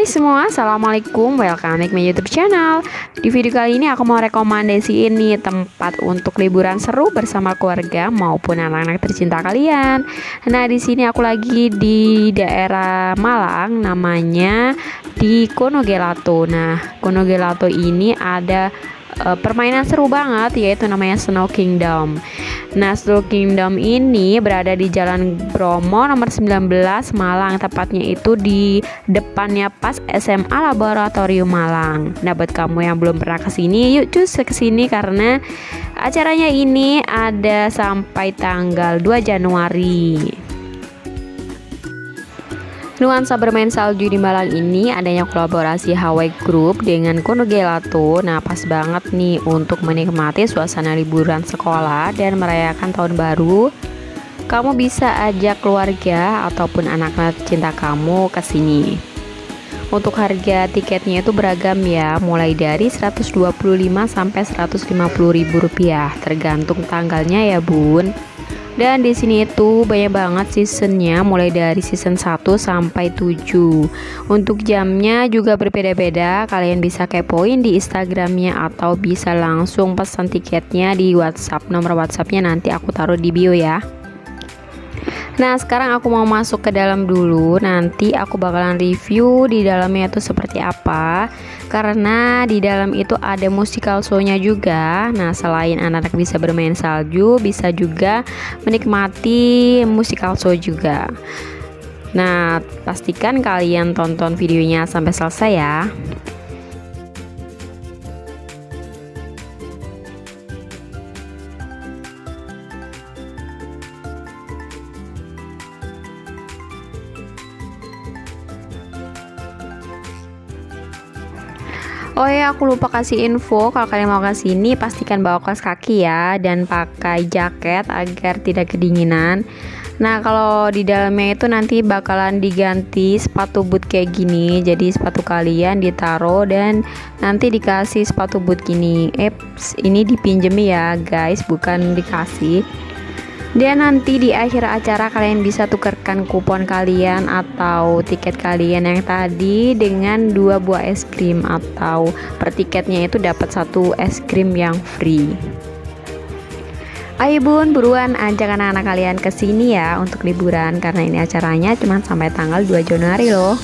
semua, assalamualaikum, welcome back my YouTube channel. Di video kali ini aku mau rekomendasiin nih tempat untuk liburan seru bersama keluarga maupun anak-anak tercinta kalian. Nah, di sini aku lagi di daerah Malang, namanya di Konogelato. Nah, Konogelato ini ada permainan seru banget, yaitu namanya Snow Kingdom. Nah, Snow Kingdom ini berada di Jalan Bromo nomor 19 Malang, tepatnya itu di depannya pas SMA Laboratorium Malang. Nah, buat kamu yang belum pernah kesini, yuk cus kesini karena acaranya ini ada sampai tanggal 2 Januari. Nuansa bermain salju di Malang ini adanya kolaborasi Hawaii Group dengan Konogelato. Nah, pas banget nih untuk menikmati suasana liburan sekolah dan merayakan tahun baru. Kamu bisa ajak keluarga ataupun anak-anak cinta kamu ke sini. Untuk harga tiketnya itu beragam ya, mulai dari 125 sampai 150 ribu rupiah, tergantung tanggalnya ya bun. Dan di sini itu banyak banget seasonnya, mulai dari season 1 sampai 7. Untuk jamnya juga berbeda-beda. Kalian bisa kepoin di Instagramnya atau bisa langsung pesan tiketnya di WhatsApp. Nomor WhatsAppnya nanti aku taruh di bio ya. Nah, sekarang aku mau masuk ke dalam dulu. Nanti aku bakalan review di dalamnya itu seperti apa. Karena di dalam itu ada musical show-nya juga. Nah, selain anak-anak bisa bermain salju, bisa juga menikmati musical show juga. Nah, pastikan kalian tonton videonya sampai selesai ya. Oh ya, aku lupa kasih info, kalau kalian mau ke sini pastikan bawa kaos kaki ya dan pakai jaket agar tidak kedinginan. Nah, kalau di dalamnya itu nanti bakalan diganti sepatu boot kayak gini. Jadi sepatu kalian ditaruh dan nanti dikasih sepatu boot gini. Ini dipinjem ya guys, bukan dikasih. Dan nanti di akhir acara kalian bisa tukarkan kupon kalian atau tiket kalian yang tadi dengan 2 buah es krim, atau per tiketnya itu dapat 1 es krim yang free. Ayo bun, buruan ajak anak-anak kalian ke sini ya untuk liburan, karena ini acaranya cuma sampai tanggal 2 Januari loh.